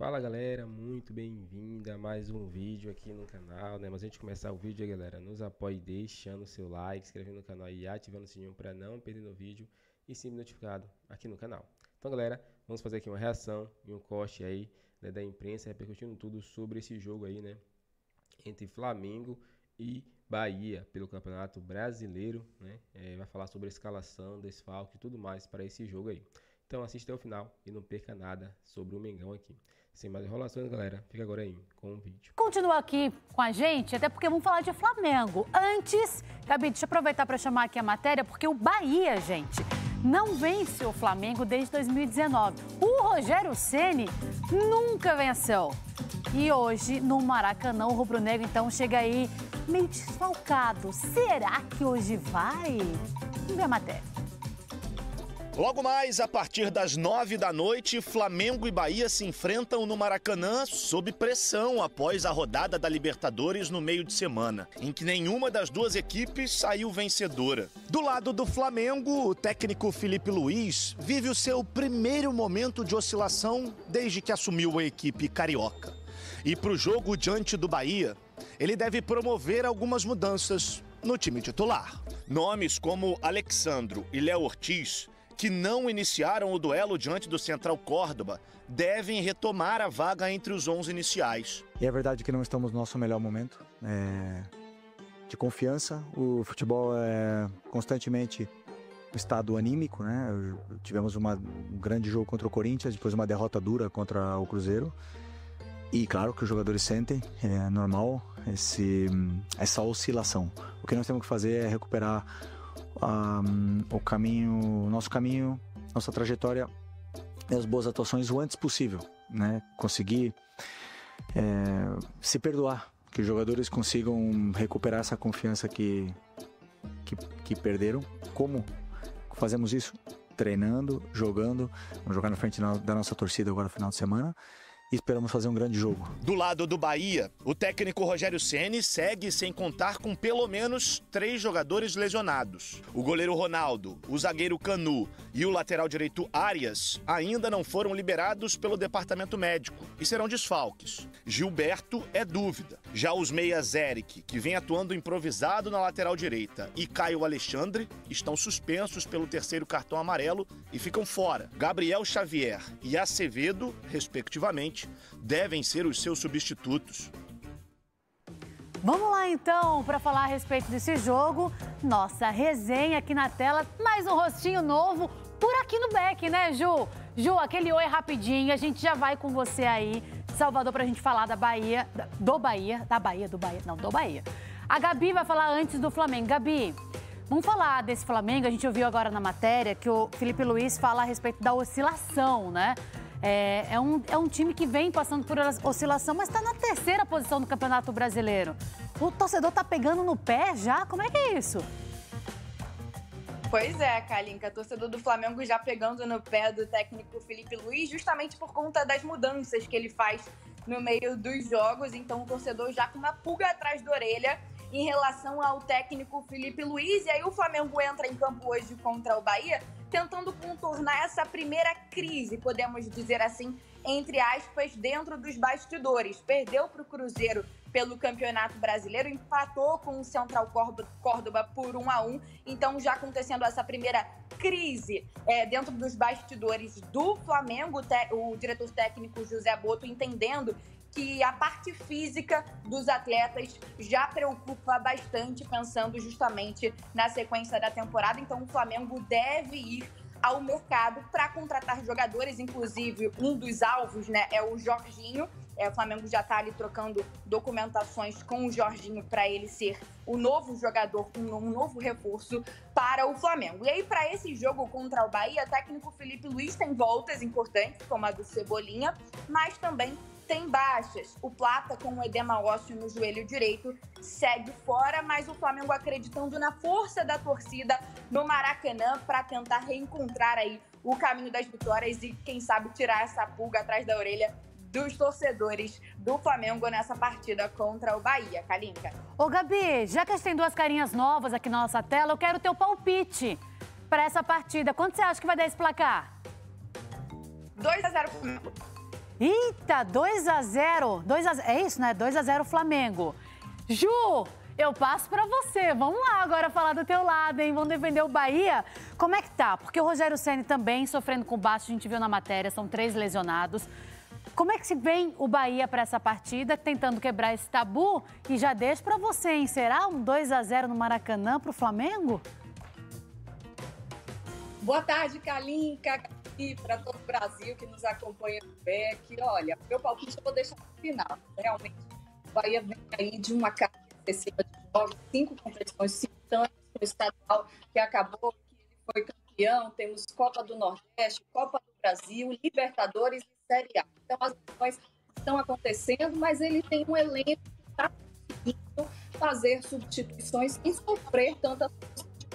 Fala galera, muito bem-vinda a mais um vídeo aqui no canal, né? Mas antes de começar o vídeo, galera, nos apoie deixando o seu like, inscrevendo no canal e ativando o sininho para não perder o vídeo e ser notificado aqui no canal. Então galera, vamos fazer aqui uma reação e um corte aí, né, da imprensa repercutindo tudo sobre esse jogo aí, né? Entre Flamengo e Bahia pelo Campeonato Brasileiro, né? Vai falar sobre a escalação, desfalque e tudo mais para esse jogo aí. Então assista até o final e não perca nada sobre o Mengão aqui. Sem mais enrolações, galera, fica agora aí com o vídeo. Continua aqui com a gente, até porque vamos falar de Flamengo. Antes, Gabi, deixa eu aproveitar para chamar aqui a matéria, porque o Bahia, gente, não vence o Flamengo desde 2019. O Rogério Ceni nunca venceu. E hoje, no Maracanã, o rubro-negro, então, chega aí meio desfalcado. Será que hoje vai? Vamos ver a matéria. Logo mais, a partir das 9 da noite, Flamengo e Bahia se enfrentam no Maracanã sob pressão após a rodada da Libertadores no meio de semana, em que nenhuma das duas equipes saiu vencedora. Do lado do Flamengo, o técnico Filipe Luís vive o seu primeiro momento de oscilação desde que assumiu a equipe carioca. E para o jogo diante do Bahia, ele deve promover algumas mudanças no time titular. Nomes como Alexandro e Léo Ortiz, que não iniciaram o duelo diante do Central Córdoba, devem retomar a vaga entre os 11 iniciais. E é verdade que não estamos no nosso melhor momento de confiança. O futebol é constantemente um estado anímico, né? Tivemos um grande jogo contra o Corinthians, depois uma derrota dura contra o Cruzeiro. E claro que os jogadores sentem, é normal essa oscilação. O que nós temos que fazer é recuperar nosso caminho, nossa trajetória e as boas atuações o antes possível, né? Conseguir se perdoar, que os jogadores consigam recuperar essa confiança que perderam. Como fazemos isso? Treinando, jogando. Vamos jogar na frente da nossa torcida agora no final de semana. E esperamos fazer um grande jogo. Do lado do Bahia, o técnico Rogério Ceni segue sem contar com pelo menos 3 jogadores lesionados. O goleiro Ronaldo, o zagueiro Canu e o lateral direito Arias ainda não foram liberados pelo departamento médico e serão desfalques. Gilberto é dúvida. Já os meias Eric, que vem atuando improvisado na lateral direita, e Caio Alexandre estão suspensos pelo 3º cartão amarelo e ficam fora. Gabriel Xavier e Acevedo, respectivamente, devem ser os seus substitutos. Vamos lá então para falar a respeito desse jogo. Nossa resenha aqui na tela, mais um rostinho novo por aqui no Beck, né, Ju? Ju, aquele oi rapidinho, a gente já vai com você aí, Salvador, pra gente falar da Bahia, do Bahia. A Gabi vai falar antes do Flamengo. Gabi, vamos falar desse Flamengo. A gente ouviu agora na matéria que o Filipe Luís fala a respeito da oscilação, né? É um time que vem passando por oscilação, mas está na 3ª posição do Campeonato Brasileiro. O torcedor tá pegando no pé já? Como é que é isso? Pois é, Kalinka, torcedor do Flamengo já pegando no pé do técnico Filipe Luís, justamente por conta das mudanças que ele faz no meio dos jogos. Então o torcedor já com uma pulga atrás da orelha em relação ao técnico Filipe Luís. E aí o Flamengo entra em campo hoje contra o Bahia, tentando contornar essa primeira crise, podemos dizer assim, entre aspas, dentro dos bastidores. Perdeu para o Cruzeiro pelo Campeonato Brasileiro, empatou com o Central Córdoba por 1-1. Então, já acontecendo essa primeira crise dentro dos bastidores do Flamengo, o diretor técnico José Botto entendendo que a parte física dos atletas já preocupa bastante, pensando justamente na sequência da temporada. Então, o Flamengo deve ir ao mercado para contratar jogadores, inclusive um dos alvos, né, é o Jorginho. O Flamengo já está ali trocando documentações com o Jorginho para ele ser o novo jogador, um novo reforço para o Flamengo. E aí, para esse jogo contra o Bahia, o técnico Filipe Luís tem voltas importantes, como a do Cebolinha, mas também tem baixas. O Plata, com o edema ósseo no joelho direito, segue fora, mas o Flamengo acreditando na força da torcida no Maracanã para tentar reencontrar aí o caminho das vitórias e, quem sabe, tirar essa pulga atrás da orelha dos torcedores do Flamengo nessa partida contra o Bahia, Kalinka. Ô, Gabi, já que a gente tem 2 carinhas novas aqui na nossa tela, eu quero o teu palpite para essa partida. Quanto você acha que vai dar esse placar? 2-0 Flamengo. Eita, 2-0. É isso, né? 2-0 Flamengo. Ju, eu passo pra você. Vamos lá agora falar do teu lado, hein? Vamos defender o Bahia. Como é que tá? Porque o Rogério Ceni também sofrendo com baixo, a gente viu na matéria, são 3 lesionados. Como é que se vem o Bahia para essa partida, tentando quebrar esse tabu? E já deixo para você, hein? Será um 2-0 no Maracanã para o Flamengo? Boa tarde, Kalinka, e para todo o Brasil que nos acompanha no BEC. Olha, meu palpite eu vou deixar no final. Realmente, o Bahia vem aí de uma carga excessiva de jogos, 5 competições simultâneas no estadual, que acabou que ele foi campeão. Temos Copa do Nordeste, Copa do Brasil, Libertadores e Série A. Então, as ações estão acontecendo, mas ele tem um elenco que está conseguindo fazer substituições e sofrer tantas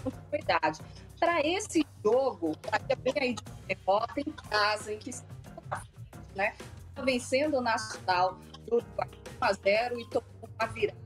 continuidade. Para esse jogo, vai bem aí de derrota em casa, em que está né? Vencendo o Nacional do 1-0 e tomou uma virada.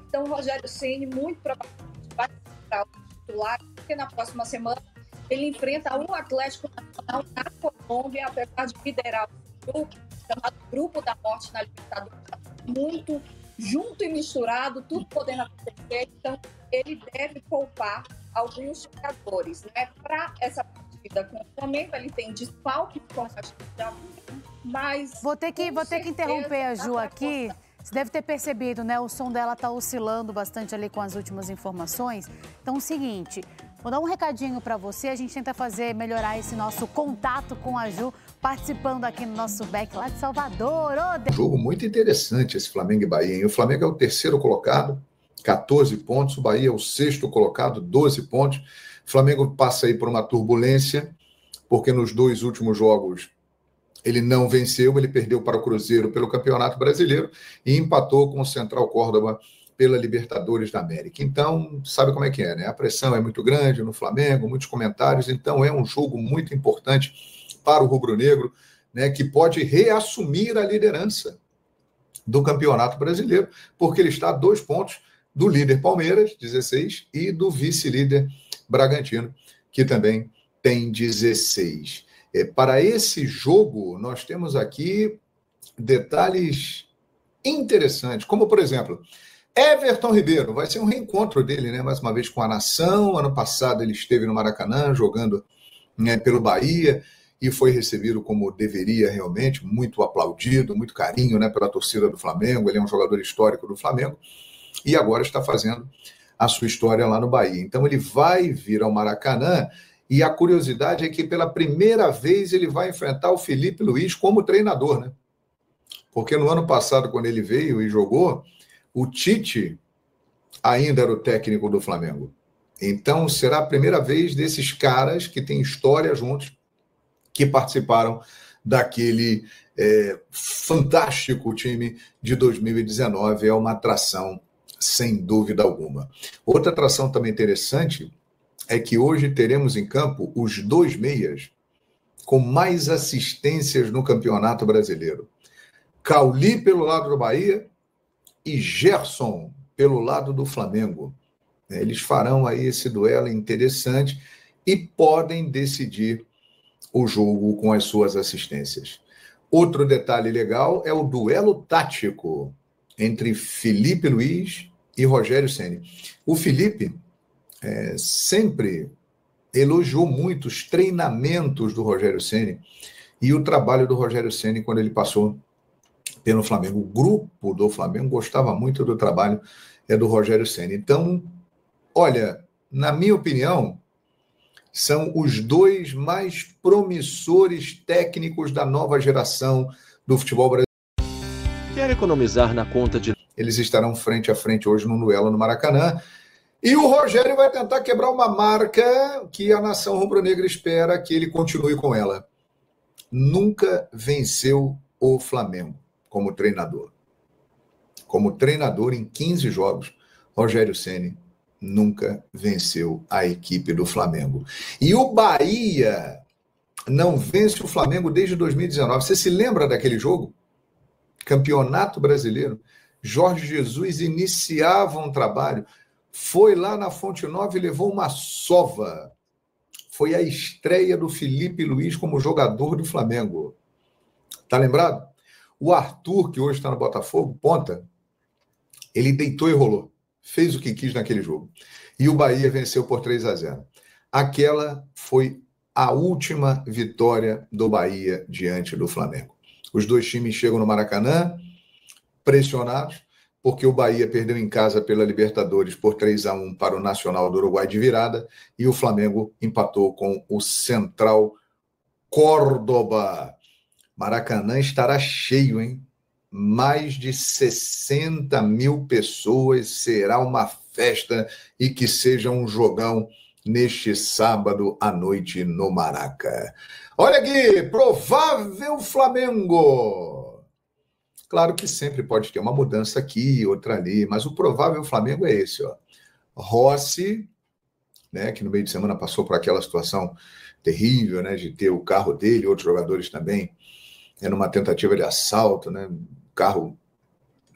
Então, o Rogério Ceni muito provavelmente vai ser o titular, porque na próxima semana ele enfrenta o Atlético Nacional na Colômbia, apesar de liderar o grupo, chamado Grupo da Morte na Libertadores, muito junto e misturado, tudo podendo acontecer. Então, ele deve poupar alguns jogadores, né? Para essa partida com o Flamengo, ele tem desfalque, como a gente já viu, mas... Vou ter que interromper a Ju aqui. Você deve ter percebido, né? O som dela tá oscilando bastante ali com as últimas informações. Então, é o seguinte, vou dar um recadinho para você. A gente tenta melhorar esse nosso contato com a Ju, participando aqui no nosso BEC lá de Salvador. Um jogo muito interessante esse Flamengo e Bahia, hein? O Flamengo é o 3º colocado, 14 pontos. O Bahia é o 6º colocado, 12 pontos. O Flamengo passa aí por uma turbulência, porque nos 2 últimos jogos ele não venceu, ele perdeu para o Cruzeiro pelo Campeonato Brasileiro e empatou com o Central Córdoba pela Libertadores da América. Então, sabe como é que é, né? A pressão é muito grande no Flamengo, muitos comentários, então é um jogo muito importante para o rubro-negro, né, que pode reassumir a liderança do Campeonato Brasileiro, porque ele está a 2 pontos do líder Palmeiras, 16, e do vice-líder Bragantino, que também tem 16. Para esse jogo, nós temos aqui detalhes interessantes, como, por exemplo, Everton Ribeiro, vai ser um reencontro dele, né, mais uma vez com a nação. Ano passado ele esteve no Maracanã, jogando, né, pelo Bahia, e foi recebido como deveria realmente, muito aplaudido, muito carinho, né, pela torcida do Flamengo. Ele é um jogador histórico do Flamengo, e agora está fazendo a sua história lá no Bahia. Então ele vai vir ao Maracanã, e a curiosidade é que pela primeira vez ele vai enfrentar o Felipe Luiz como treinador, né? Porque no ano passado, quando ele veio e jogou, o Tite ainda era o técnico do Flamengo. Então será a primeira vez desses caras que têm história juntos, que participaram daquele fantástico time de 2019. É uma atração, sem dúvida alguma. Outra atração também interessante é que hoje teremos em campo os 2 meias com mais assistências no Campeonato Brasileiro. Cauli pelo lado do Bahia e Gerson pelo lado do Flamengo. Eles farão aí esse duelo interessante e podem decidir o jogo com as suas assistências. Outro detalhe legal é o duelo tático entre Felipe Luiz e Rogério Ceni. O Felipe sempre elogiou muito os treinamentos do Rogério Ceni e o trabalho do Rogério Ceni quando ele passou pelo Flamengo. O grupo do Flamengo gostava muito do trabalho do Rogério Ceni. Então, olha, na minha opinião, são os 2 mais promissores técnicos da nova geração do futebol brasileiro. Quer economizar na conta de... Eles estarão frente a frente hoje num duelo no Maracanã. E o Rogério vai tentar quebrar uma marca que a nação rubro-negra espera que ele continue com ela. Nunca venceu o Flamengo como treinador. Como treinador em 15 jogos, Rogério Ceni nunca venceu a equipe do Flamengo. E o Bahia não vence o Flamengo desde 2019. Você se lembra daquele jogo? Campeonato Brasileiro. Jorge Jesus iniciava um trabalho, foi lá na Fonte Nova e levou uma sova. Foi a estreia do Felipe Luiz como jogador do Flamengo. Tá lembrado? O Arthur, que hoje está no Botafogo, ponta, ele deitou e rolou. Fez o que quis naquele jogo. E o Bahia venceu por 3-0. Aquela foi a última vitória do Bahia diante do Flamengo. Os dois times chegam no Maracanã, pressionados, porque o Bahia perdeu em casa pela Libertadores por 3-1 para o Nacional do Uruguai de virada, e o Flamengo empatou com o Central Córdoba. Maracanã estará cheio, hein? Mais de 60 mil pessoas, será uma festa, e que seja um jogão neste sábado à noite no Maraca. Olha aqui, provável Flamengo. Claro que sempre pode ter uma mudança aqui, outra ali, mas o provável Flamengo é esse, ó. Rossi, né, que no meio de semana passou por aquela situação terrível, né, de ter o carro dele, outros jogadores também, numa tentativa de assalto, né, o carro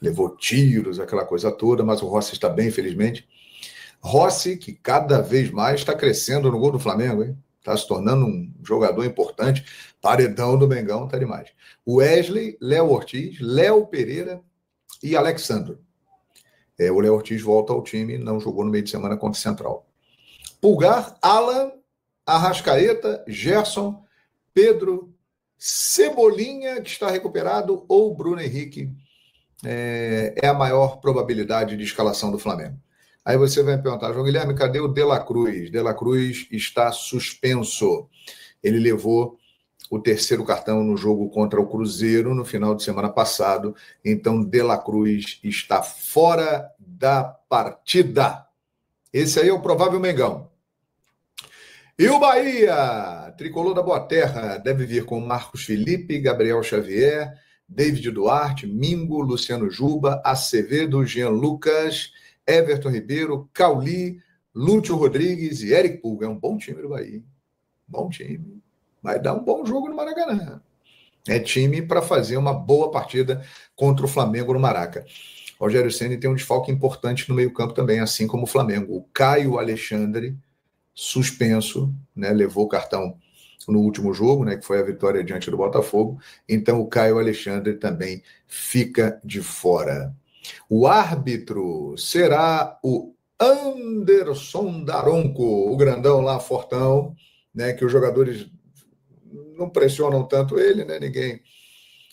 levou tiros, aquela coisa toda, mas o Rossi está bem, felizmente. Rossi, que cada vez mais está crescendo no gol do Flamengo, hein? Está se tornando um jogador importante. Paredão do Mengão, tá demais. Wesley, Léo Ortiz, Léo Pereira e Alexandro. O Léo Ortiz volta ao time, não jogou no meio de semana contra o Central. Pulgar, Alan, Arrascaeta, Gerson, Pedro, Cebolinha, que está recuperado, ou Bruno Henrique. É a maior probabilidade de escalação do Flamengo. Aí você vai me perguntar, João Guilherme, cadê o De La Cruz? De La Cruz está suspenso. Ele levou o terceiro cartão no jogo contra o Cruzeiro no final de semana passado. Então, De La Cruz está fora da partida. Esse aí é o provável Mengão. E o Bahia, tricolor da Boa Terra, deve vir com Marcos Felipe, Gabriel Xavier, David Duarte, Mingo, Luciano Juba, Acevedo, Jean Lucas, Everton Ribeiro, Cauli, Lúcio Rodrigues e Eric Pulga. É um bom time do Bahia. Bom time. Vai dar um bom jogo no Maracanã. É time para fazer uma boa partida contra o Flamengo no Maraca. Rogério Ceni tem um desfalque importante no meio-campo também, assim como o Flamengo. O Caio Alexandre, suspenso, né, levou o cartão no último jogo, né, que foi a vitória diante do Botafogo. Então o Caio Alexandre também fica de fora. O árbitro será o Anderson Daronco, o grandão lá, fortão, né, que os jogadores não pressionam tanto ele, né, ninguém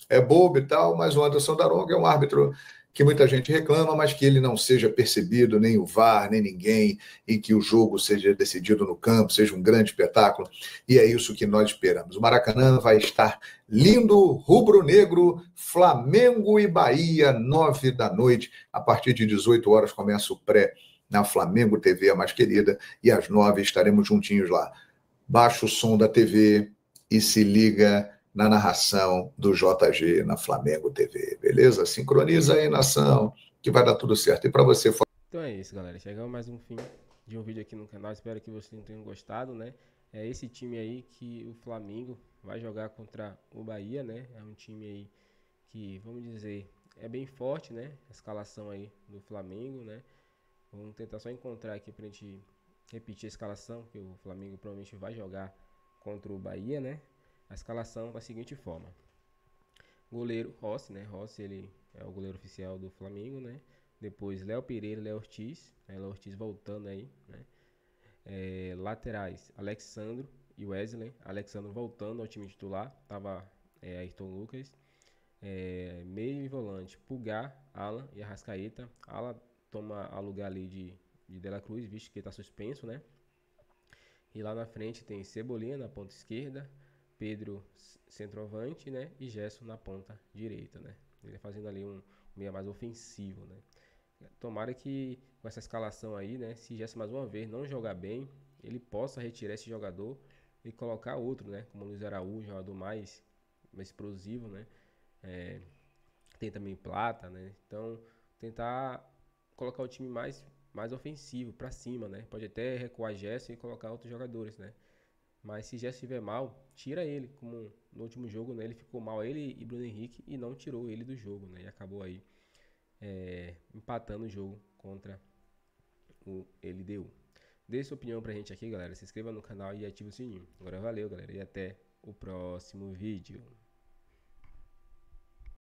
é bobo e tal, mas o Anderson Daronco é um árbitro que muita gente reclama, mas que ele não seja percebido, nem o VAR, nem ninguém, e que o jogo seja decidido no campo, seja um grande espetáculo, e é isso que nós esperamos. O Maracanã vai estar lindo, rubro-negro, Flamengo e Bahia, 9 da noite, a partir de 18 horas começa o pré na Flamengo TV, a mais querida, e às 9 estaremos juntinhos lá. Baixa o som da TV e se liga na narração do JG na Flamengo TV, beleza? Sincroniza aí, nação, que vai dar tudo certo. E para você... Então é isso, galera. Chegamos mais um fim de um vídeo aqui no canal. Espero que vocês tenham gostado, né? É esse time aí que o Flamengo vai jogar contra o Bahia, né? É um time aí que, vamos dizer, é bem forte, né? A escalação aí do Flamengo, né? Vamos tentar só encontrar aqui pra gente repetir a escalação, que o Flamengo provavelmente vai jogar contra o Bahia, né? A escalação da seguinte forma: goleiro Rossi, né? Rossi, ele é o goleiro oficial do Flamengo, né? Depois Léo Pereira, Léo Ortiz, né? Léo Ortiz voltando aí, né? Laterais Alexandro e Wesley. Alexandro voltando ao time titular, tava Ayrton Lucas. Meio e volante Pulgar, Alan e Arrascaeta. Alan toma a lugar ali de La Cruz, visto que está suspenso, né? E lá na frente tem Cebolinha na ponta esquerda, Pedro centroavante, né? E Gerson na ponta direita, né? Ele fazendo ali um meio mais ofensivo, né? Tomara que com essa escalação aí, né? Se Gerson mais uma vez não jogar bem, ele possa retirar esse jogador e colocar outro, né? Como o Luiz Araújo, jogador mais explosivo, né? Tem também Plata, né? Então, tentar colocar o time mais ofensivo para cima, né? Pode até recuar Gerson e colocar outros jogadores, né? Mas se Gerson estiver mal, tira ele, como no último jogo, né? Ele ficou mal, ele e Bruno Henrique, e não tirou ele do jogo, né? E acabou aí empatando o jogo contra o LDU. Dê sua opinião pra gente aqui, galera. Se inscreva no canal e ative o sininho. Agora valeu, galera, e até o próximo vídeo.